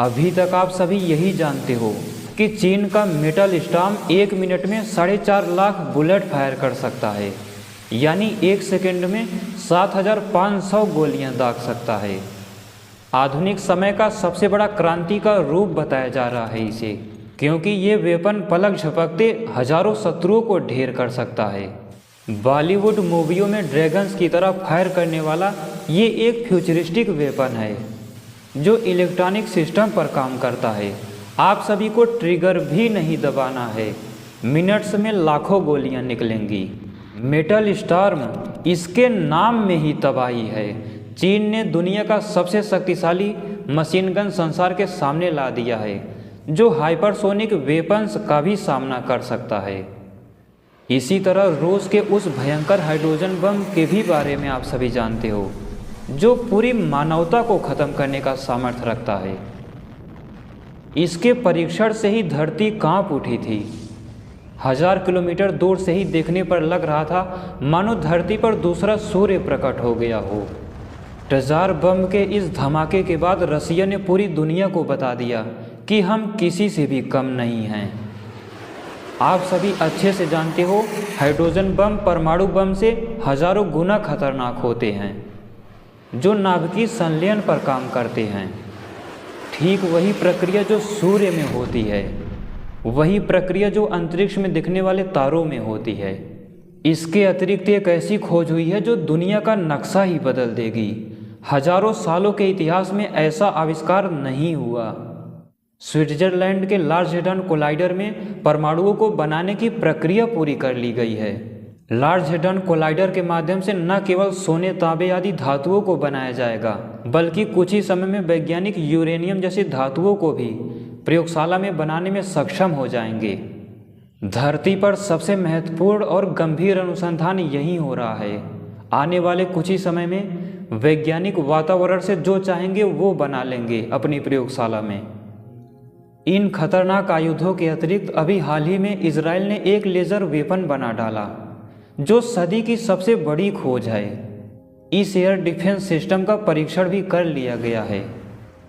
अभी तक आप सभी यही जानते हो कि चीन का मेटल स्टॉर्म 1 मिनट में 4.5 लाख बुलेट फायर कर सकता है, यानी 1 सेकंड में 7,500 गोलियां दाग सकता है। आधुनिक समय का सबसे बड़ा क्रांति का रूप बताया जा रहा है इसे, क्योंकि ये वेपन पलक झपकते हजारों शत्रुओं को ढेर कर सकता है। बॉलीवुड मूवियों में ड्रैगन्स की तरह फायर करने वाला ये एक फ्यूचरिस्टिक वेपन है जो इलेक्ट्रॉनिक सिस्टम पर काम करता है। आप सभी को ट्रिगर भी नहीं दबाना है, मिनट्स में लाखों गोलियां निकलेंगी। मेटल स्टॉर्म, इसके नाम में ही तबाही है। चीन ने दुनिया का सबसे शक्तिशाली मशीन गन संसार के सामने ला दिया है, जो हाइपरसोनिक वेपन्स का भी सामना कर सकता है। इसी तरह रूस के उस भयंकर हाइड्रोजन बम के भी बारे में आप सभी जानते हो, जो पूरी मानवता को ख़त्म करने का सामर्थ्य रखता है। इसके परीक्षण से ही धरती कांप उठी थी। 1000 किलोमीटर दूर से ही देखने पर लग रहा था मानो धरती पर दूसरा सूर्य प्रकट हो गया हो। टजार बम के इस धमाके के बाद रसिया ने पूरी दुनिया को बता दिया कि हम किसी से भी कम नहीं हैं। आप सभी अच्छे से जानते हो, हाइड्रोजन बम परमाणु बम से हजारों गुना खतरनाक होते हैं, जो नाभिकीय संलयन पर काम करते हैं। ठीक वही प्रक्रिया जो सूर्य में होती है, वही प्रक्रिया जो अंतरिक्ष में दिखने वाले तारों में होती है। इसके अतिरिक्त एक ऐसी खोज हुई है जो दुनिया का नक्शा ही बदल देगी। हजारों सालों के इतिहास में ऐसा आविष्कार नहीं हुआ। स्विट्जरलैंड के लार्ज हेड्रन कोलाइडर में परमाणुओं को बनाने की प्रक्रिया पूरी कर ली गई है। लार्ज हेड्रन कोलाइडर के माध्यम से न केवल सोने, तांबे आदि धातुओं को बनाया जाएगा, बल्कि कुछ ही समय में वैज्ञानिक यूरेनियम जैसी धातुओं को भी प्रयोगशाला में बनाने में सक्षम हो जाएंगे। धरती पर सबसे महत्वपूर्ण और गंभीर अनुसंधान यही हो रहा है। आने वाले कुछ ही समय में वैज्ञानिक वातावरण से जो चाहेंगे वो बना लेंगे अपनी प्रयोगशाला में। इन खतरनाक आयुधों के अतिरिक्त अभी हाल ही में इजराइल ने एक लेज़र वेपन बना डाला, जो सदी की सबसे बड़ी खोज है। इस एयर डिफेंस सिस्टम का परीक्षण भी कर लिया गया है।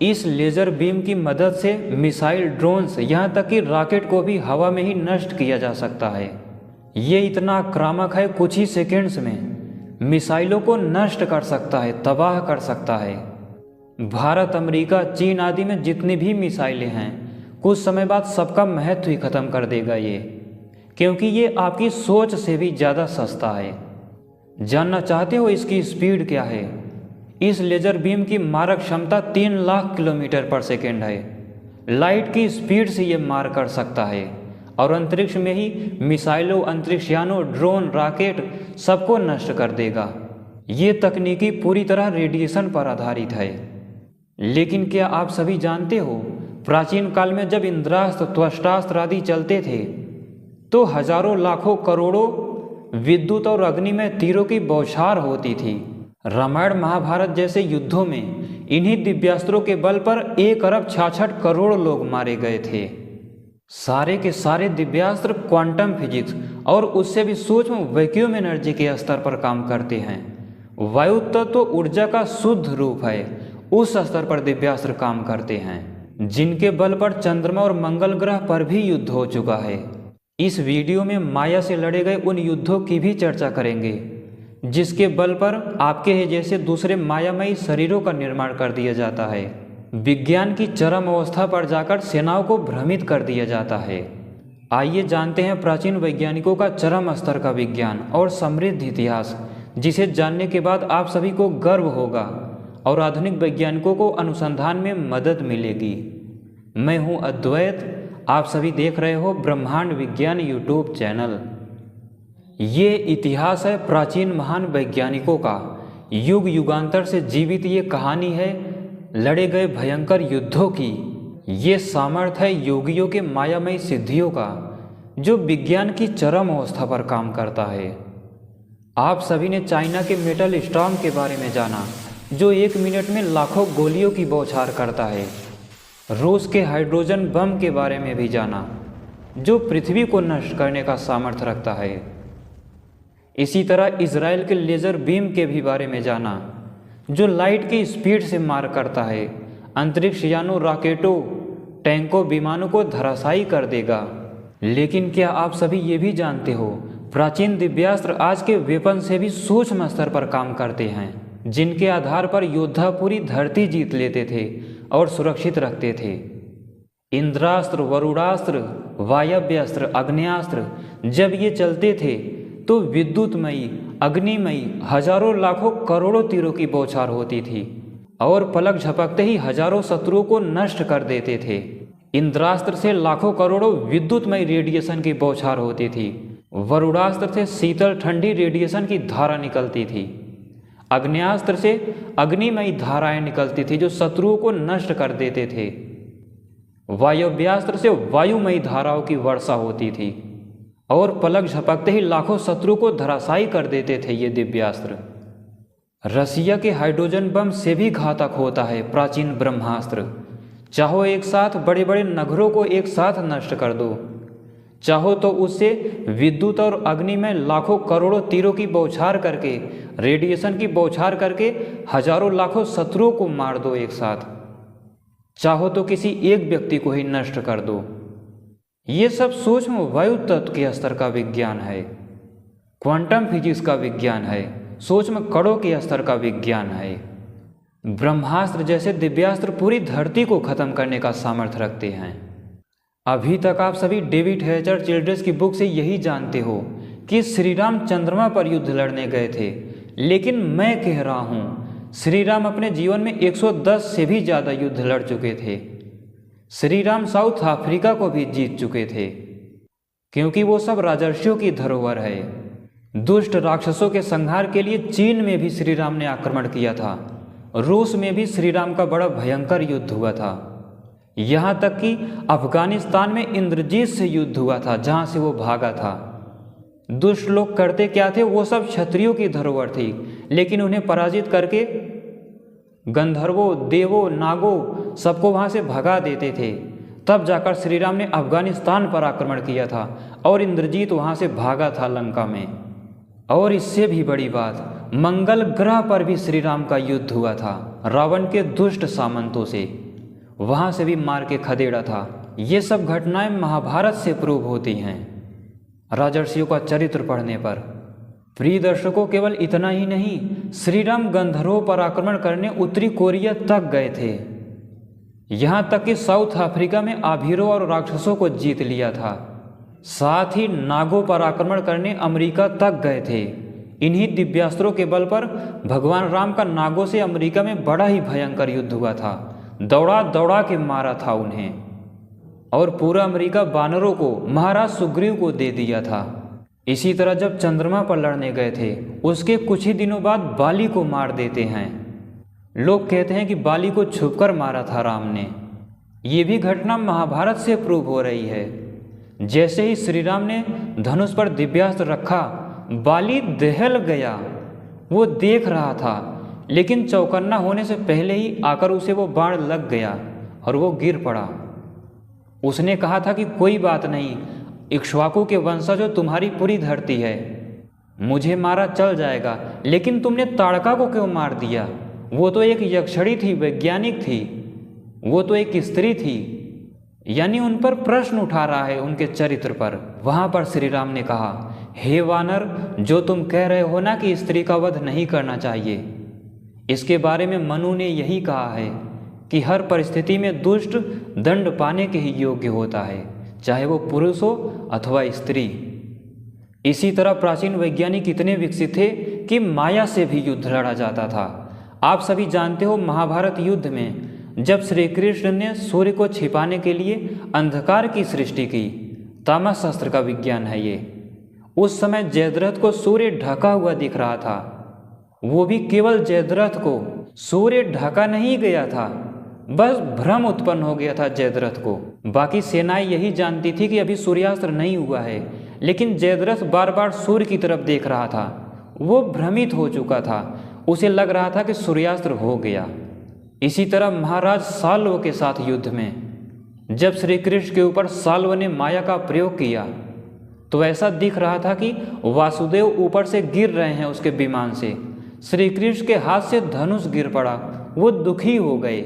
इस लेज़र बीम की मदद से मिसाइल, ड्रोन्स, यहाँ तक कि रॉकेट को भी हवा में ही नष्ट किया जा सकता है। ये इतना आक्रामक है, कुछ ही सेकेंड्स में मिसाइलों को नष्ट कर सकता है, तबाह कर सकता है। भारत, अमेरिका, चीन आदि में जितनी भी मिसाइलें हैं, कुछ समय बाद सबका महत्व ही खत्म कर देगा ये, क्योंकि ये आपकी सोच से भी ज़्यादा सस्ता है। जानना चाहते हो इसकी स्पीड क्या है? इस लेज़र बीम की मारक क्षमता 3 लाख किलोमीटर पर सेकेंड है। लाइट की स्पीड से ये मार कर सकता है और अंतरिक्ष में ही मिसाइलों, अंतरिक्षयानों, ड्रोन, रॉकेट सबको नष्ट कर देगा। ये तकनीकी पूरी तरह रेडिएशन पर आधारित है। लेकिन क्या आप सभी जानते हो, प्राचीन काल में जब इंद्रास्त्र, त्वष्टास्त्र आदि चलते थे तो हजारों, लाखों, करोड़ों विद्युत और अग्निमय तीरों की बौछार होती थी। रामायण, महाभारत जैसे युद्धों में इन्हीं दिव्यास्त्रों के बल पर 1 अरब 66 करोड़ लोग मारे गए थे। सारे के सारे दिव्यास्त्र क्वांटम फिजिक्स और उससे भी सूक्ष्म वैक्यूम एनर्जी के स्तर पर काम करते हैं। वायु तत्व तो ऊर्जा का शुद्ध रूप है, उस स्तर पर दिव्यास्त्र काम करते हैं, जिनके बल पर चंद्रमा और मंगल ग्रह पर भी युद्ध हो चुका है। इस वीडियो में माया से लड़े गए उन युद्धों की भी चर्चा करेंगे, जिसके बल पर आपके ही जैसे दूसरे मायामयी शरीरों का निर्माण कर दिया जाता है। विज्ञान की चरम अवस्था पर जाकर सेनाओं को भ्रमित कर दिया जाता है। आइए जानते हैं प्राचीन वैज्ञानिकों का चरम स्तर का विज्ञान और समृद्ध इतिहास, जिसे जानने के बाद आप सभी को गर्व होगा और आधुनिक वैज्ञानिकों को अनुसंधान में मदद मिलेगी। मैं हूं अद्वैत, आप सभी देख रहे हो ब्रह्मांड विज्ञान यूट्यूब चैनल। ये इतिहास है प्राचीन महान वैज्ञानिकों का। युग युगांतर से जीवित ये कहानी है लड़े गए भयंकर युद्धों की। ये सामर्थ्य है योगियों के मायामयी सिद्धियों का, जो विज्ञान की चरम अवस्था पर काम करता है। आप सभी ने चाइना के मेटल स्टॉर्म के बारे में जाना, जो 1 मिनट में लाखों गोलियों की बौछार करता है। रूस के हाइड्रोजन बम के बारे में भी जाना, जो पृथ्वी को नष्ट करने का सामर्थ्य रखता है। इसी तरह इजराइल के लेज़र बीम के भी बारे में जाना, जो लाइट की स्पीड से मार करता है। अंतरिक्ष यानों, रॉकेटों, टैंकों, विमानों को धराशायी कर देगा। लेकिन क्या आप सभी ये भी जानते हो, प्राचीन दिव्यास्त्र आज के वेपन से भी सूक्ष्म स्तर पर काम करते हैं, जिनके आधार पर योद्धा पूरी धरती जीत लेते थे और सुरक्षित रखते थे। इंद्रास्त्र, वरुणास्त्र, वायव्यास्त्र, अग्न्यास्त्र जब ये चलते थे तो विद्युतमयी, अग्निमयी हजारों, लाखों, करोड़ों तीरों की बौछार होती थी और पलक झपकते ही हजारों शत्रुओं को नष्ट कर देते थे। इंद्रास्त्र से लाखों करोड़ों विद्युतमयी रेडिएशन की बौछार होती थी। वरुणास्त्र से शीतल ठंडी रेडिएशन की धारा निकलती थी। अग्न्यास्त्र से अग्निमयी धाराएं निकलती थी जो शत्रुओं को नष्ट कर देते थे। वायव्यास्त्र से वायुमयी धाराओं की वर्षा होती थी और पलक झपकते ही लाखों शत्रु को धराशायी कर देते थे ये दिव्यास्त्र। रसिया के हाइड्रोजन बम से भी घातक होता है प्राचीन ब्रह्मास्त्र। चाहो एक साथ बड़े बड़े नगरों को एक साथ नष्ट कर दो, चाहो तो उससे विद्युत और अग्नि में लाखों करोड़ों तीरों की बौछार करके, रेडिएशन की बौछार करके हजारों लाखों शत्रुओं को मार दो एक साथ, चाहो तो किसी एक व्यक्ति को ही नष्ट कर दो। ये सब सूक्ष्म वायु तत्व के स्तर का विज्ञान है, क्वांटम फिजिक्स का विज्ञान है, सूक्ष्म कणों के स्तर का विज्ञान है। ब्रह्मास्त्र जैसे दिव्यास्त्र पूरी धरती को खत्म करने का सामर्थ्य रखते हैं। अभी तक आप सभी डेविड हेचर चिल्ड्रेस की बुक से यही जानते हो कि श्री राम चंद्रमा पर युद्ध लड़ने गए थे, लेकिन मैं कह रहा हूँ श्री राम अपने जीवन में 110 से भी ज़्यादा युद्ध लड़ चुके थे। श्री राम साउथ अफ्रीका को भी जीत चुके थे, क्योंकि वो सब राजर्षियों की धरोहर है। दुष्ट राक्षसों के संहार के लिए चीन में भी श्री राम ने आक्रमण किया था, रूस में भी श्री राम का बड़ा भयंकर युद्ध हुआ था, यहाँ तक कि अफगानिस्तान में इंद्रजीत से युद्ध हुआ था जहाँ से वो भागा था। दुष्ट लोग करते क्या थे, वो सब क्षत्रियों की धरोहर थी, लेकिन उन्हें पराजित करके गंधर्वों, देवों, नागों सबको वहाँ से भगा देते थे। तब जाकर श्री राम ने अफगानिस्तान पर आक्रमण किया था और इंद्रजीत वहाँ से भागा था लंका में। और इससे भी बड़ी बात, मंगल ग्रह पर भी श्री राम का युद्ध हुआ था रावण के दुष्ट सामंतों से, वहाँ से भी मार के खदेड़ा था। ये सब घटनाएं महाभारत से प्रूव होती हैं राजर्षियों का चरित्र पढ़ने पर। प्रिय दर्शकों, केवल इतना ही नहीं, श्री राम गंधर्वों पर आक्रमण करने उत्तरी कोरिया तक गए थे, यहाँ तक कि साउथ अफ्रीका में आभीरों और राक्षसों को जीत लिया था। साथ ही नागों पर आक्रमण करने अमेरिका तक गए थे। इन्हीं दिव्यास्त्रों के बल पर भगवान राम का नागों से अमेरिका में बड़ा ही भयंकर युद्ध हुआ था, दौड़ा दौड़ा के मारा था उन्हें, और पूरा अमेरिका बानरों को, महाराज सुग्रीव को दे दिया था। इसी तरह जब चंद्रमा पर लड़ने गए थे, उसके कुछ ही दिनों बाद बाली को मार देते हैं। लोग कहते हैं कि बाली को छुपकर मारा था राम ने। ये भी घटना महाभारत से प्रूव हो रही है। जैसे ही श्री राम ने धनुष पर दिव्यास्त्र रखा, बाली दहल गया। वो देख रहा था, लेकिन चौकन्ना होने से पहले ही आकर उसे वो बाण लग गया और वो गिर पड़ा। उसने कहा था कि कोई बात नहीं, इक्ष्वाकु के वंशजों, तुम्हारी पूरी धरती है, मुझे मारा चल जाएगा, लेकिन तुमने ताड़का को क्यों मार दिया? वो तो एक यक्षणी थी, वैज्ञानिक थी, वो तो एक स्त्री थी। यानी उन पर प्रश्न उठा रहा है, उनके चरित्र पर। वहाँ पर श्री राम ने कहा, हे वानर, जो तुम कह रहे हो ना कि स्त्री का वध नहीं करना चाहिए, इसके बारे में मनु ने यही कहा है कि हर परिस्थिति में दुष्ट दंड पाने के ही योग्य होता है, चाहे वो पुरुष हो अथवा स्त्री। इसी तरह प्राचीन वैज्ञानिक इतने विकसित थे कि माया से भी युद्ध लड़ा जाता था। आप सभी जानते हो, महाभारत युद्ध में जब श्री कृष्ण ने सूर्य को छिपाने के लिए अंधकार की सृष्टि की, तामस शास्त्र का विज्ञान है ये, उस समय जयद्रथ को सूर्य ढका हुआ दिख रहा था। वो भी केवल जयद्रथ को, सूर्य ढका नहीं गया था, बस भ्रम उत्पन्न हो गया था जयद्रथ को। बाकी सेनाएं यही जानती थी कि अभी सूर्यास्त्र नहीं हुआ है, लेकिन जयद्रथ बार बार सूर्य की तरफ देख रहा था। वो भ्रमित हो चुका था, उसे लग रहा था कि सूर्यास्त्र हो गया। इसी तरह महाराज साल्व के साथ युद्ध में जब श्री कृष्ण के ऊपर साल्व ने माया का प्रयोग किया, तो ऐसा दिख रहा था कि वासुदेव ऊपर से गिर रहे हैं उसके विमान से। श्री कृष्ण के हाथ से धनुष गिर पड़ा, वो दुखी हो गए।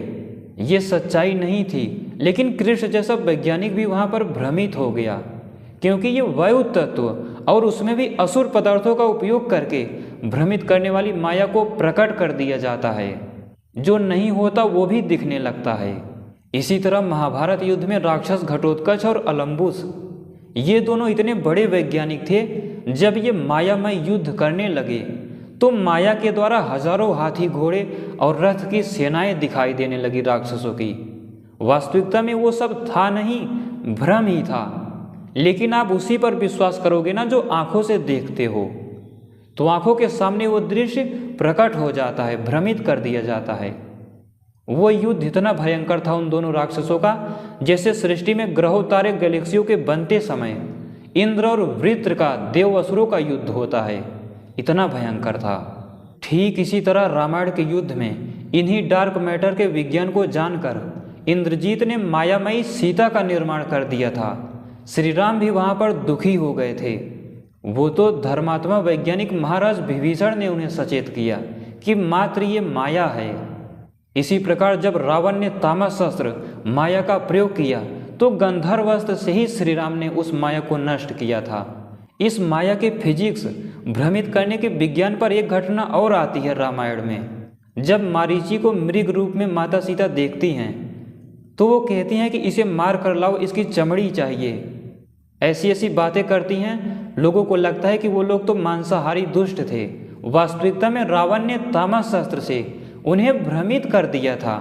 ये सच्चाई नहीं थी, लेकिन कृष्ण जैसा वैज्ञानिक भी वहाँ पर भ्रमित हो गया, क्योंकि ये वायु तत्व और उसमें भी असुर पदार्थों का उपयोग करके भ्रमित करने वाली माया को प्रकट कर दिया जाता है। जो नहीं होता वो भी दिखने लगता है। इसी तरह महाभारत युद्ध में राक्षस घटोत्कच और अलम्बुस, ये दोनों इतने बड़े वैज्ञानिक थे, जब ये मायामय युद्ध करने लगे तो माया के द्वारा हजारों हाथी घोड़े और रथ की सेनाएं दिखाई देने लगी राक्षसों की। वास्तविकता में वो सब था नहीं, भ्रम ही था। लेकिन आप उसी पर विश्वास करोगे ना जो आंखों से देखते हो। तो आंखों के सामने वो दृश्य प्रकट हो जाता है, भ्रमित कर दिया जाता है। वो युद्ध इतना भयंकर था उन दोनों राक्षसों का, जैसे सृष्टि में ग्रहों तारे गैलेक्सियों के बनते समय इंद्र और वृत्र का देव असुरों का युद्ध होता है, इतना भयंकर था। ठीक इसी तरह रामायण के युद्ध में इन्हीं डार्क मैटर के विज्ञान को जानकर इंद्रजीत ने मायामयी सीता का निर्माण कर दिया था। श्री राम भी वहाँ पर दुखी हो गए थे। वो तो धर्मात्मा वैज्ञानिक महाराज विभीषण ने उन्हें सचेत किया कि मात्र ये माया है। इसी प्रकार जब रावण ने तामस शस्त्र माया का प्रयोग किया तो गंधर्व अस्त्र से ही श्री राम ने उस माया को नष्ट किया था। इस माया के फिजिक्स भ्रमित करने के विज्ञान पर एक घटना और आती है रामायण में। जब मारीची को मृग रूप में माता सीता देखती हैं तो वो कहती हैं कि इसे मार कर लाओ, इसकी चमड़ी चाहिए। ऐसी ऐसी बातें करती हैं, लोगों को लगता है कि वो लोग तो मांसाहारी दुष्ट थे। वास्तविकता में रावण ने तामस शस्त्र से उन्हें भ्रमित कर दिया था।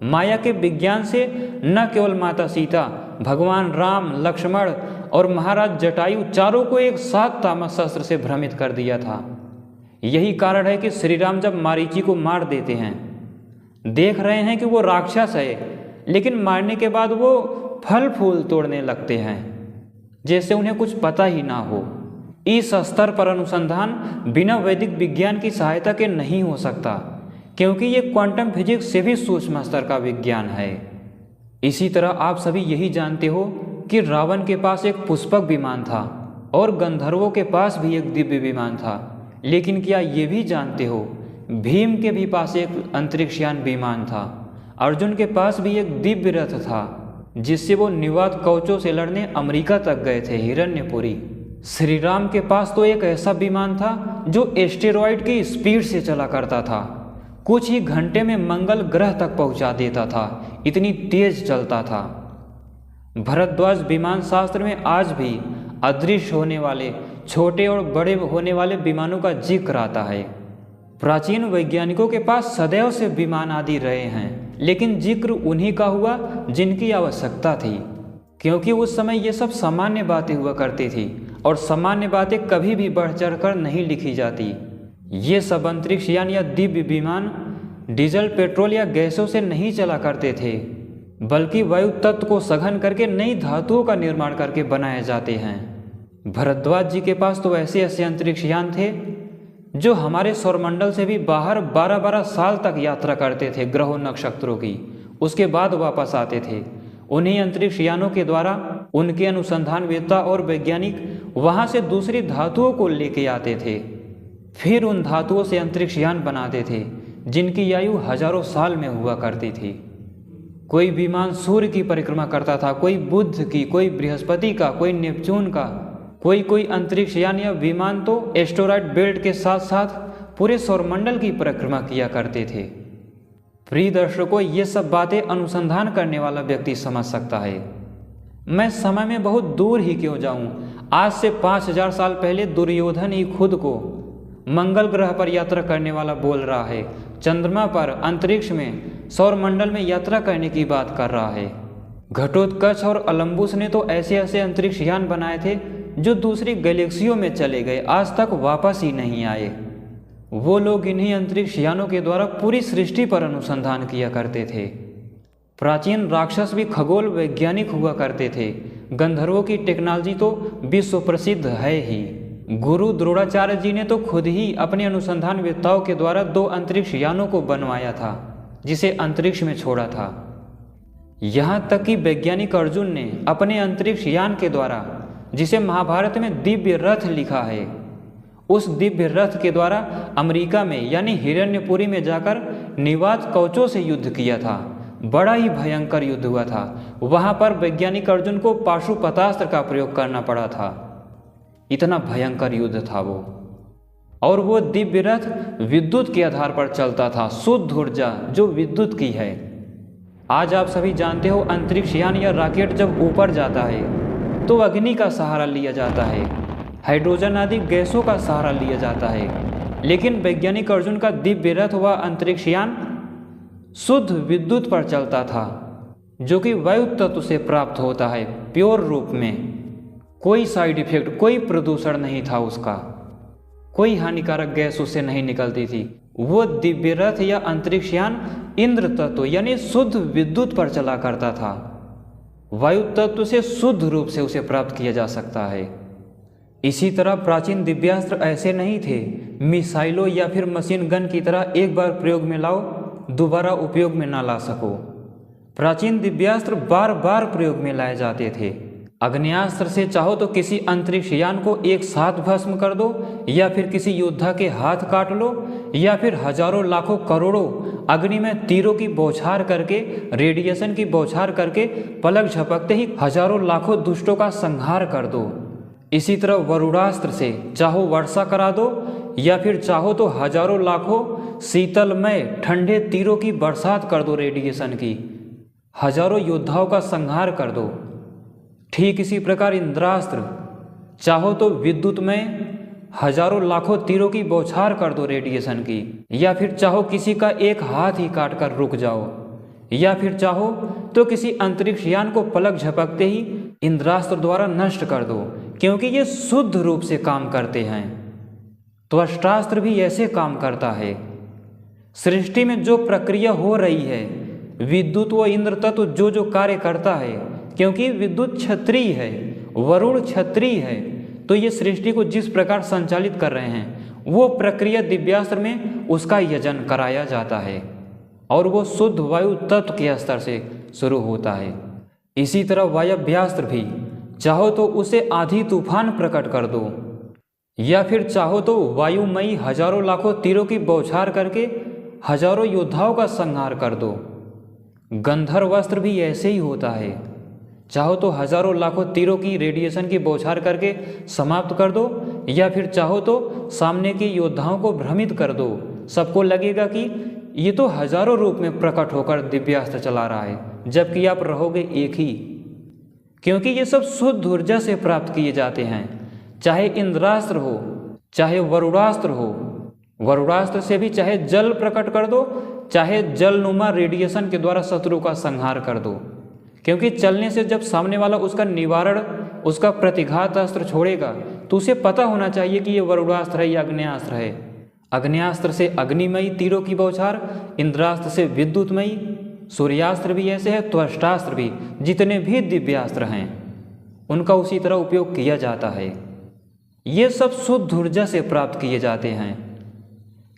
माया के विज्ञान से न केवल माता सीता, भगवान राम, लक्ष्मण और महाराज जटायु चारों को एक साथ तामस शस्त्र से भ्रमित कर दिया था। यही कारण है कि श्री राम जब मारीची को मार देते हैं, देख रहे हैं कि वो राक्षस है, लेकिन मारने के बाद वो फल फूल तोड़ने लगते हैं जैसे उन्हें कुछ पता ही ना हो। इस स्तर पर अनुसंधान बिना वैदिक विज्ञान की सहायता के नहीं हो सकता, क्योंकि ये क्वांटम फिजिक्स से भी सूक्ष्म स्तर का विज्ञान है। इसी तरह आप सभी यही जानते हो कि रावण के पास एक पुष्पक विमान था और गंधर्वों के पास भी एक दिव्य विमान था। लेकिन क्या ये भी जानते हो भीम के भी पास एक अंतरिक्षयान विमान था। अर्जुन के पास भी एक दिव्य रथ था जिससे वो निवात कवचों से लड़ने अमेरिका तक गए थे, हिरण्यपुरी। श्री राम के पास तो एक ऐसा विमान था जो एस्टेरॉयड की स्पीड से चला करता था, कुछ ही घंटे में मंगल ग्रह तक पहुंचा देता था, इतनी तेज चलता था। भरद्वाज विमान शास्त्र में आज भी अदृश्य होने वाले छोटे और बड़े होने वाले विमानों का जिक्र आता है। प्राचीन वैज्ञानिकों के पास सदैव से विमान आदि रहे हैं, लेकिन जिक्र उन्हीं का हुआ जिनकी आवश्यकता थी, क्योंकि उस समय ये सब सामान्य बातें हुआ करती थी और सामान्य बातें कभी भी बढ़ चढ़ कर नहीं लिखी जाती। ये सब अंतरिक्ष यान या दिव्य विमान डीजल, पेट्रोल या गैसों से नहीं चला करते थे, बल्कि वायु तत्व को सघन करके नई धातुओं का निर्माण करके बनाए जाते हैं। भरद्वाज जी के पास तो ऐसे ऐसे अंतरिक्ष यान थे जो हमारे सौरमंडल से भी बाहर 12-12 साल तक यात्रा करते थे ग्रहों नक्षत्रों की, उसके बाद वापस आते थे। उन्हीं अंतरिक्ष यानों के द्वारा उनके अनुसंधानवेत्ता और वैज्ञानिक वहाँ से दूसरी धातुओं को लेके आते थे, फिर उन धातुओं से अंतरिक्ष यान बनाते थे जिनकी आयु हजारों साल में हुआ करती थी। कोई विमान सूर्य की परिक्रमा करता था, कोई बुध की, कोई बृहस्पति का, कोई नेपच्यून का, कोई अंतरिक्ष यान या विमान तो एस्टेरॉयड बेल्ट के साथ साथ पूरे सौरमंडल की परिक्रमा किया करते थे। प्रिय दर्शकों, ये सब बातें अनुसंधान करने वाला व्यक्ति समझ सकता है। मैं समय में बहुत दूर ही क्यों जाऊं, आज से 5000 साल पहले दुर्योधन ही खुद को मंगल ग्रह पर यात्रा करने वाला बोल रहा है, चंद्रमा पर, अंतरिक्ष में, सौरमंडल में यात्रा करने की बात कर रहा है। घटोत्कच और अलम्बुस ने तो ऐसे ऐसे अंतरिक्ष यान बनाए थे जो दूसरी गैलेक्सियों में चले गए, आज तक वापस ही नहीं आए। वो लोग इन्हीं अंतरिक्ष यानों के द्वारा पूरी सृष्टि पर अनुसंधान किया करते थे। प्राचीन राक्षस भी खगोल वैज्ञानिक हुआ करते थे। गंधर्वों की टेक्नोलॉजी तो विश्व प्रसिद्ध है ही। गुरु द्रोणाचार्य जी ने तो खुद ही अपने अनुसंधानवेत्ताओं के द्वारा 2 अंतरिक्ष यानों को बनवाया था, जिसे अंतरिक्ष में छोड़ा था। यहाँ तक कि वैज्ञानिक अर्जुन ने अपने अंतरिक्ष यान के द्वारा, जिसे महाभारत में दिव्य रथ लिखा है, उस दिव्य रथ के द्वारा अमेरिका में यानी हिरण्यपुरी में जाकर निवात कवचों से युद्ध किया था। बड़ा ही भयंकर युद्ध हुआ था। वहाँ पर वैज्ञानिक अर्जुन को पाशुपतास्त्र का प्रयोग करना पड़ा था। इतना भयंकर युद्ध था वो। और वो दिव्य रथ विद्युत के आधार पर चलता था, शुद्ध ऊर्जा जो विद्युत की है। आज आप सभी जानते हो अंतरिक्ष यान या रॉकेट जब ऊपर जाता है तो अग्नि का सहारा लिया जाता है, हाइड्रोजन आदि गैसों का सहारा लिया जाता है। लेकिन वैज्ञानिक अर्जुन का दिव्य रथ व अंतरिक्ष यान शुद्ध विद्युत पर चलता था, जो कि वायु तत्व से प्राप्त होता है प्योर रूप में। कोई साइड इफेक्ट, कोई प्रदूषण नहीं था उसका, कोई हानिकारक गैस उससे नहीं निकलती थी। वो दिव्य रथ या अंतरिक्ष यान इंद्र तत्व यानी शुद्ध विद्युत पर चला करता था। वायु तत्व से शुद्ध रूप से उसे प्राप्त किया जा सकता है। इसी तरह प्राचीन दिव्यास्त्र ऐसे नहीं थे, मिसाइलों या फिर मशीन गन की तरह एक बार प्रयोग में लाओ दोबारा उपयोग में ना ला सको। प्राचीन दिव्यास्त्र बार बार प्रयोग में लाए जाते थे। अग्न्यास्त्र से चाहो तो किसी अंतरिक्ष यान को एक साथ भस्म कर दो, या फिर किसी योद्धा के हाथ काट लो, या फिर हजारों लाखों करोड़ों अग्नि में तीरों की बौछार करके, रेडिएशन की बौछार करके पलक झपकते ही हजारों लाखों दुष्टों का संहार कर दो। इसी तरह वरुणास्त्र से चाहो वर्षा करा दो, या फिर चाहो तो हजारों लाखों शीतलमय ठंडे तीरों की बरसात कर दो, रेडिएशन की, हजारों योद्धाओं का संहार कर दो। ठीक इसी प्रकार इंद्रास्त्र चाहो तो विद्युत में हजारों लाखों तीरों की बौछार कर दो रेडिएशन की, या फिर चाहो किसी का एक हाथ ही काट कर रुक जाओ, या फिर चाहो तो किसी अंतरिक्ष यान को पलक झपकते ही इंद्रास्त्र द्वारा नष्ट कर दो, क्योंकि ये शुद्ध रूप से काम करते हैं। त्वष्टास्त्र भी ऐसे काम करता है। सृष्टि में जो प्रक्रिया हो रही है, विद्युत व इंद्र तत्व जो जो कार्य करता है, क्योंकि विद्युत क्षत्रिय है, वरुण क्षत्रिय है, तो ये सृष्टि को जिस प्रकार संचालित कर रहे हैं वो प्रक्रिया दिव्यास्त्र में उसका यजन कराया जाता है, और वो शुद्ध वायु तत्व के स्तर से शुरू होता है। इसी तरह वायव्यास्त्र भी चाहो तो उसे आधी तूफान प्रकट कर दो, या फिर चाहो तो वायुमयी हजारों लाखों तीरों की बौछार करके हजारों योद्धाओं का संहार कर दो। गंधर्वास्त्र भी ऐसे ही होता है, चाहो तो हजारों लाखों तीरों की रेडिएशन की बौछार करके समाप्त कर दो, या फिर चाहो तो सामने के योद्धाओं को भ्रमित कर दो। सबको लगेगा कि ये तो हजारों रूप में प्रकट होकर दिव्यास्त्र चला रहा है, जबकि आप रहोगे एक ही, क्योंकि ये सब शुद्ध ऊर्जा से प्राप्त किए जाते हैं। चाहे इंद्रास्त्र हो, चाहे वरुणास्त्र हो, वरुणास्त्र से भी चाहे जल प्रकट कर दो, चाहे जलनुमा रेडिएशन के द्वारा शत्रु का संहार कर दो, क्योंकि चलने से जब सामने वाला उसका निवारण, उसका प्रतिघात अस्त्र छोड़ेगा तो उसे पता होना चाहिए कि ये वरुणास्त्र है या अग्न्यास्त्र है। अग्न्यास्त्र से अग्निमयी तीरों की बौछार, इंद्रास्त्र से विद्युतमयी, सूर्यास्त्र भी ऐसे है, त्वष्टास्त्र भी, जितने भी दिव्यास्त्र हैं उनका उसी तरह उपयोग किया जाता है। ये सब शुद्ध ऊर्जा से प्राप्त किए जाते हैं।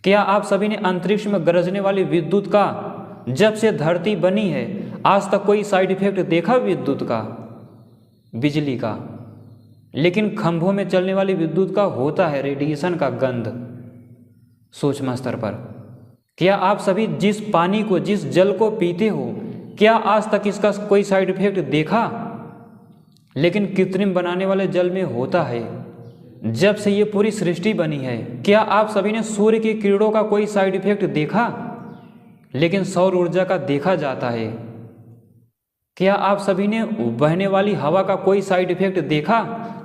क्या आप सभी ने अंतरिक्ष में गरजने वाली विद्युत का, जब से धरती बनी है आज तक कोई साइड इफेक्ट देखा विद्युत का, बिजली का? लेकिन खंभों में चलने वाली विद्युत का होता है रेडिएशन का गंध सूक्ष्म स्तर पर। क्या आप सभी जिस पानी को, जिस जल को पीते हो, क्या आज तक इसका कोई साइड इफेक्ट देखा? लेकिन कृत्रिम बनाने वाले जल में होता है। जब से ये पूरी सृष्टि बनी है, क्या आप सभी ने सूर्य की किरणों का कोई साइड इफेक्ट देखा? लेकिन सौर ऊर्जा का देखा जाता है। क्या आप सभी ने बहने वाली हवा का कोई साइड इफेक्ट देखा,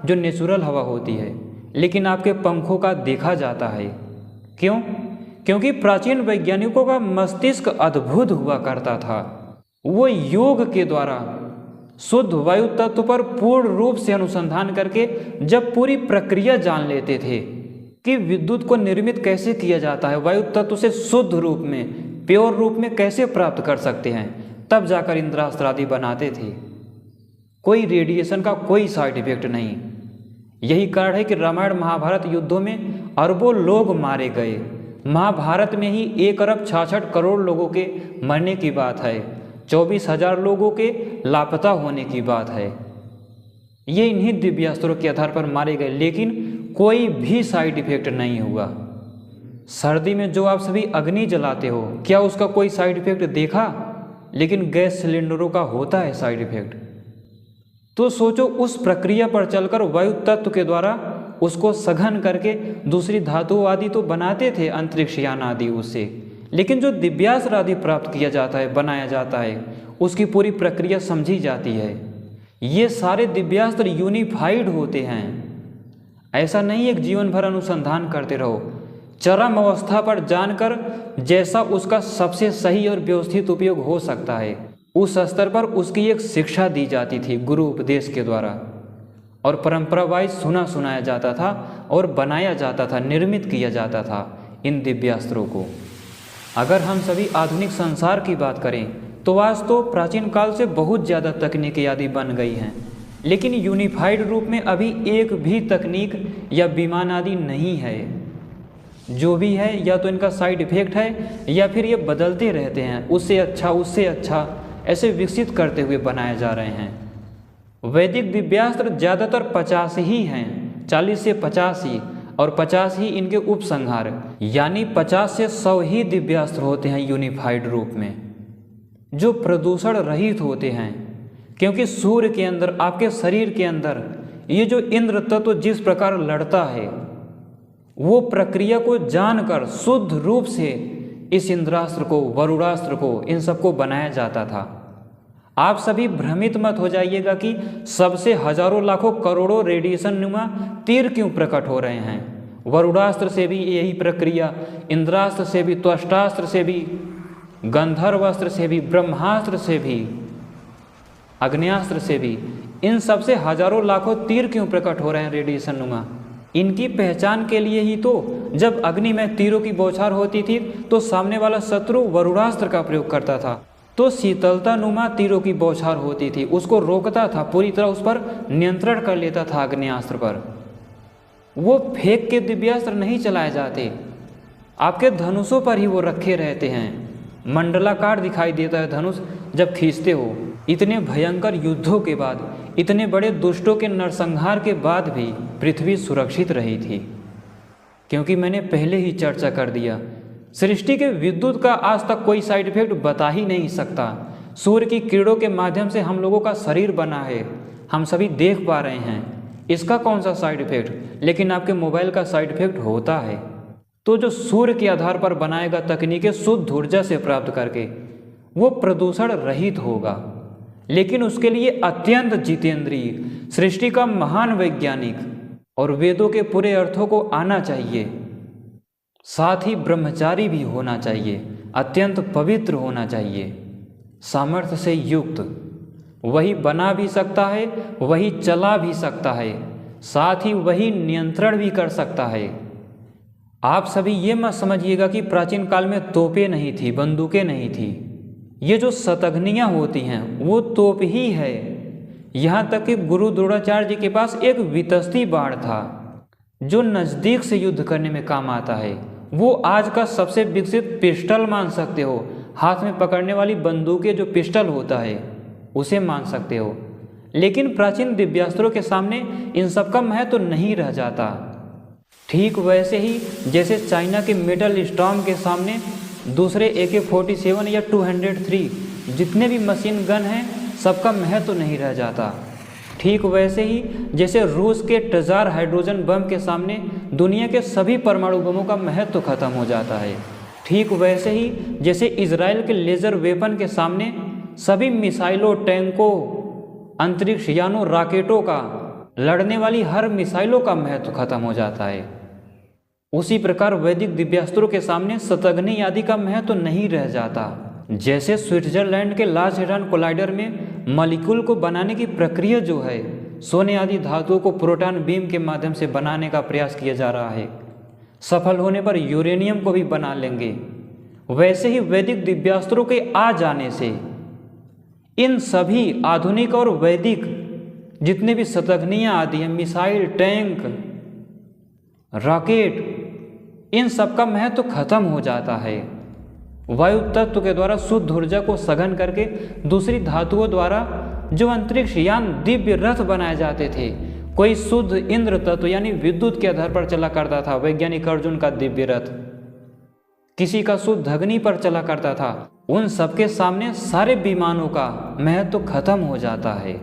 जो नेचुरल हवा होती है, लेकिन आपके पंखों का देखा जाता है? क्यों? क्योंकि प्राचीन वैज्ञानिकों का मस्तिष्क अद्भुत हुआ करता था। वो योग के द्वारा शुद्ध वायु तत्व पर पूर्ण रूप से अनुसंधान करके जब पूरी प्रक्रिया जान लेते थे कि विद्युत को निर्मित कैसे किया जाता है, वायु तत्व से शुद्ध रूप में, प्योर रूप में कैसे प्राप्त कर सकते हैं, तब जाकर इंद्रास्त्र आदि बनाते थे। कोई रेडिएशन का कोई साइड इफेक्ट नहीं। यही कारण है कि रामायण महाभारत युद्धों में अरबों लोग मारे गए। महाभारत में ही 1 अरब 66 करोड़ लोगों के मरने की बात है, 24,000 लोगों के लापता होने की बात है। ये इन्हीं दिव्यास्त्रों के आधार पर मारे गए, लेकिन कोई भी साइड इफेक्ट नहीं हुआ। सर्दी में जो आप सभी अग्नि जलाते हो, क्या उसका कोई साइड इफेक्ट देखा? लेकिन गैस सिलेंडरों का होता है साइड इफेक्ट। तो सोचो, उस प्रक्रिया पर चलकर वायु तत्व के द्वारा उसको सघन करके दूसरी धातु आदि तो बनाते थे अंतरिक्षयान आदि उससे, लेकिन जो दिव्यास्त्र आदि प्राप्त किया जाता है, बनाया जाता है, उसकी पूरी प्रक्रिया समझी जाती है। ये सारे दिव्यास्त्र यूनिफाइड होते हैं। ऐसा नहीं एक जीवन भर अनुसंधान करते रहो, चरम अवस्था पर जानकर जैसा उसका सबसे सही और व्यवस्थित उपयोग हो सकता है, उस स्तर पर उसकी एक शिक्षा दी जाती थी गुरु उपदेश के द्वारा, और परंपरा वाइज सुनाया जाता था और बनाया जाता था, निर्मित किया जाता था इन दिव्यास्त्रों को। अगर हम सभी आधुनिक संसार की बात करें तो आज तो प्राचीन काल से बहुत ज़्यादा तकनीकें आदि बन गई हैं, लेकिन यूनिफाइड रूप में अभी एक भी तकनीक या विमान आदि नहीं है। जो भी है या तो इनका साइड इफेक्ट है या फिर ये बदलते रहते हैं, उससे अच्छा ऐसे विकसित करते हुए बनाए जा रहे हैं। वैदिक दिव्यास्त्र ज़्यादातर 50 ही हैं, 40 से 50 ही, और 50 ही इनके उपसंहार, यानी 50 से 100 ही दिव्यास्त्र होते हैं यूनिफाइड रूप में, जो प्रदूषण रहित होते हैं। क्योंकि सूर्य के अंदर, आपके शरीर के अंदर ये जो इंद्र तत्व जिस प्रकार लड़ता है, वो प्रक्रिया को जानकर शुद्ध रूप से इस इंद्रास्त्र को, वरुणास्त्र को, इन सबको बनाया जाता था। आप सभी भ्रमित मत हो जाइएगा कि सबसे हजारों लाखों करोड़ों रेडिएशन नुमा तीर क्यों प्रकट हो रहे हैं। वरुणास्त्र से भी यही प्रक्रिया, इंद्रास्त्र से भी, त्वष्टास्त्र से भी, गंधर्वास्त्र से भी, ब्रह्मास्त्र से भी, अग्न्यास्त्र से भी, इन सबसे हजारों लाखों तीर क्यों प्रकट हो रहे हैं रेडिएशन नुमा। इनकी पहचान के लिए ही तो जब अग्नि में तीरों की बौछार होती थी तो सामने वाला शत्रु वरुणास्त्र का प्रयोग करता था, तो शीतलता नुमा तीरों की बौछार होती थी, उसको रोकता था, पूरी तरह उस पर नियंत्रण कर लेता था अग्न्यास्त्र पर। वो फेंक के दिव्यास्त्र नहीं चलाए जाते, आपके धनुषों पर ही वो रखे रहते हैं। मंडलाकार दिखाई देता है धनुष जब खींचते हो। इतने भयंकर युद्धों के बाद, इतने बड़े दुष्टों के नरसंहार के बाद भी पृथ्वी सुरक्षित रही थी, क्योंकि मैंने पहले ही चर्चा कर दिया, सृष्टि के विद्युत का आज तक कोई साइड इफेक्ट बता ही नहीं सकता। सूर्य की किरणों के माध्यम से हम लोगों का शरीर बना है, हम सभी देख पा रहे हैं, इसका कौन सा साइड इफेक्ट। लेकिन आपके मोबाइल का साइड इफेक्ट होता है। तो जो सूर्य के आधार पर बनाएगा तकनीकें शुद्ध ऊर्जा से प्राप्त करके, वो प्रदूषण रहित होगा, लेकिन उसके लिए अत्यंत जितेंद्रिय, सृष्टि का महान वैज्ञानिक और वेदों के पूरे अर्थों को आना चाहिए, साथ ही ब्रह्मचारी भी होना चाहिए, अत्यंत पवित्र होना चाहिए, सामर्थ्य से युक्त। वही बना भी सकता है, वही चला भी सकता है, साथ ही वही नियंत्रण भी कर सकता है। आप सभी ये मत समझिएगा कि प्राचीन काल में तोपें नहीं थी, बंदूकें नहीं थी। ये जो शतघ्नियाँ होती हैं वो तोप ही है। यहाँ तक कि गुरु द्रोणाचार्य जी के पास एक वितस्ती बाण था जो नज़दीक से युद्ध करने में काम आता है। वो आज का सबसे विकसित पिस्टल मान सकते हो, हाथ में पकड़ने वाली बंदूकें जो पिस्टल होता है उसे मान सकते हो। लेकिन प्राचीन दिव्यास्त्रों के सामने इन सब का महत्व तो नहीं रह जाता। ठीक वैसे ही जैसे चाइना के मेटल स्टॉर्म के सामने दूसरे AK-47 या 203 जितने भी मशीन गन हैं सबका महत्व तो नहीं रह जाता। ठीक वैसे ही जैसे रूस के टजार हाइड्रोजन बम के सामने दुनिया के सभी परमाणु बमों का महत्व तो खत्म हो जाता है। ठीक वैसे ही जैसे इजराइल के लेज़र वेपन के सामने सभी मिसाइलों, टैंकों, अंतरिक्ष यानों, रॉकेटों का, लड़ने वाली हर मिसाइलों का महत्व खत्म हो जाता है। उसी प्रकार वैदिक दिव्यास्त्रों के सामने शतघ्नि आदि का महत्व नहीं रह जाता। जैसे स्विट्जरलैंड के लार्ज हेड्रॉन कोलाइडर में मॉलिक्यूल को बनाने की प्रक्रिया जो है, सोने आदि धातुओं को प्रोटॉन बीम के माध्यम से बनाने का प्रयास किया जा रहा है, सफल होने पर यूरेनियम को भी बना लेंगे। वैसे ही वैदिक दिव्यास्त्रों के आ जाने से इन सभी आधुनिक और वैदिक जितने भी शतघ्नियाँ आदि हैं, मिसाइल, टैंक, रॉकेट, इन सब का महत्व खत्म हो जाता है। वायु तत्व के द्वारा शुद्ध ऊर्जा को सघन करके दूसरी धातुओं द्वारा जो अंतरिक्ष यान, दिव्य रथ बनाए जाते थे, कोई शुद्ध इंद्र तत्व यानी विद्युत के आधार पर चला करता था, वैज्ञानिक अर्जुन का दिव्य रथ, किसी का शुद्ध अग्नि पर चला करता था, उन सबके सामने सारे विमानों का महत्व खत्म हो जाता है।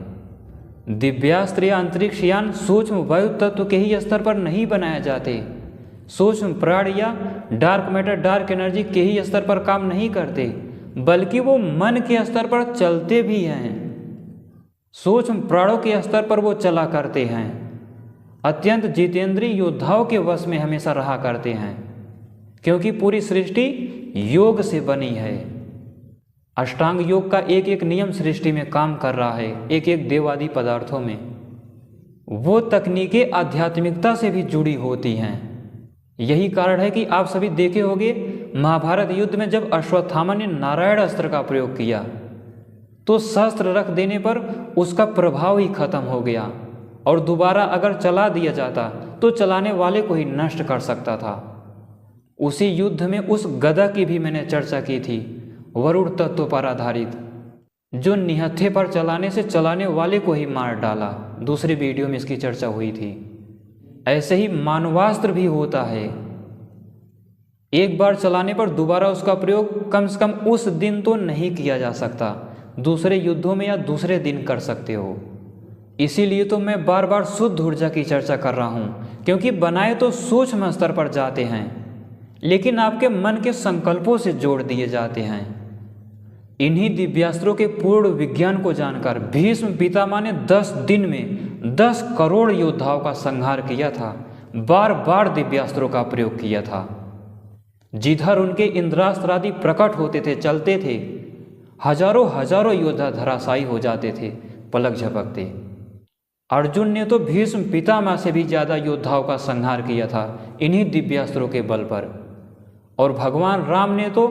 दिव्यास्त्र या अंतरिक्ष यान सूक्ष्म वायु तत्व के ही स्तर पर नहीं बनाए जाते, सूक्ष्म प्राण या डार्क मैटर डार्क एनर्जी के ही स्तर पर काम नहीं करते, बल्कि वो मन के स्तर पर चलते भी हैं। सूक्ष्म प्राणों के स्तर पर वो चला करते हैं, अत्यंत जितेंद्रीय योद्धाओं के वश में हमेशा रहा करते हैं, क्योंकि पूरी सृष्टि योग से बनी है। अष्टांग योग का एक एक नियम सृष्टि में काम कर रहा है, एक एक देवादि पदार्थों में। वो तकनीकें आध्यात्मिकता से भी जुड़ी होती हैं। यही कारण है कि आप सभी देखे होंगे महाभारत युद्ध में जब अश्वत्थामा ने नारायण अस्त्र का प्रयोग किया तो शस्त्र रख देने पर उसका प्रभाव ही खत्म हो गया, और दोबारा अगर चला दिया जाता तो चलाने वाले को ही नष्ट कर सकता था। उसी युद्ध में उस गदा की भी मैंने चर्चा की थी, वरुण तत्व पर आधारित, जो निहत्थे पर चलाने से चलाने वाले को ही मार डाला। दूसरी वीडियो में इसकी चर्चा हुई थी। ऐसे ही मानवास्त्र भी होता है, एक बार चलाने पर दोबारा उसका प्रयोग कम से कम उस दिन तो नहीं किया जा सकता, दूसरे युद्धों में या दूसरे दिन कर सकते हो। इसीलिए तो मैं बार बार शुद्ध ऊर्जा की चर्चा कर रहा हूँ, क्योंकि बनाए तो सूक्ष्म स्तर पर जाते हैं, लेकिन आपके मन के संकल्पों से जोड़ दिए जाते हैं। इन्हीं दिव्यास्त्रों के पूर्ण विज्ञान को जानकर भीष्म पितामह ने 10 दिन में 10 करोड़ योद्धाओं का संहार किया था, बार बार दिव्यास्त्रों का प्रयोग किया था। जिधर उनके इंद्रास्त्र आदि प्रकट होते थे, चलते थे, हजारों हजारों योद्धा धराशायी हो जाते थे पलक झपकते। अर्जुन ने तो भीष्म पितामह से भी ज़्यादा योद्धाओं का संहार किया था इन्हीं दिव्यास्त्रों के बल पर, और भगवान राम ने तो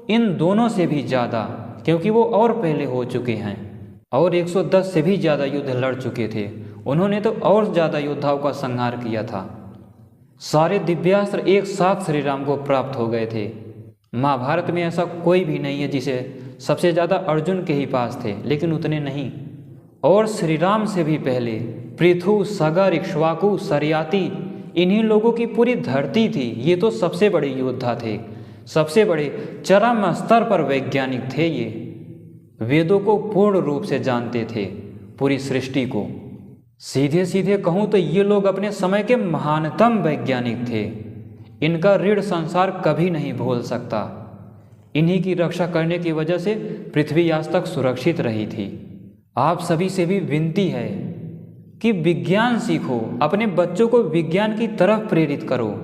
इन दोनों से भी ज़्यादा, क्योंकि वो और पहले हो चुके हैं और 110 से भी ज़्यादा युद्ध लड़ चुके थे। उन्होंने तो और ज़्यादा योद्धाओं का संहार किया था। सारे दिव्यास्त्र एक साथ श्री राम को प्राप्त हो गए थे। महाभारत में ऐसा कोई भी नहीं है जिसे सबसे ज़्यादा अर्जुन के ही पास थे, लेकिन उतने नहीं। और श्री राम से भी पहले पृथु, सगर, इक्ष्वाकु, सरियाती, इन्हीं लोगों की पूरी धरती थी। ये तो सबसे बड़े योद्धा थे, सबसे बड़े चरम स्तर पर वैज्ञानिक थे। ये वेदों को पूर्ण रूप से जानते थे, पूरी सृष्टि को। सीधे सीधे कहूँ तो ये लोग अपने समय के महानतम वैज्ञानिक थे। इनका ऋण संसार कभी नहीं भूल सकता। इन्हीं की रक्षा करने की वजह से पृथ्वी आज तक सुरक्षित रही थी। आप सभी से भी विनती है कि विज्ञान सीखो, अपने बच्चों को विज्ञान की तरफ प्रेरित करो,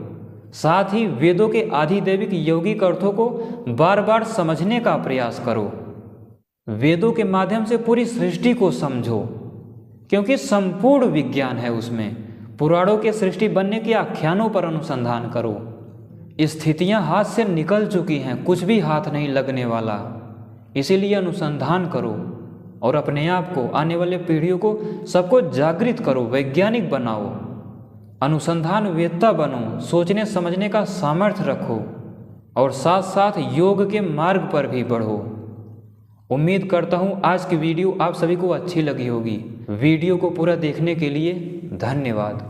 साथ ही वेदों के आधिदैविक यौगिक अर्थों को बार बार समझने का प्रयास करो। वेदों के माध्यम से पूरी सृष्टि को समझो, क्योंकि संपूर्ण विज्ञान है उसमें। पुराणों के सृष्टि बनने के आख्यानों पर अनुसंधान करो। स्थितियां हाथ से निकल चुकी हैं, कुछ भी हाथ नहीं लगने वाला। इसीलिए अनुसंधान करो और अपने आप को, आने वाले पीढ़ियों को, सबको जागृत करो, वैज्ञानिक बनाओ, अनुसंधान वेत्ता बनो, सोचने समझने का सामर्थ्य रखो और साथ साथ योग के मार्ग पर भी बढ़ो। उम्मीद करता हूँ आज की वीडियो आप सभी को अच्छी लगी होगी। वीडियो को पूरा देखने के लिए धन्यवाद।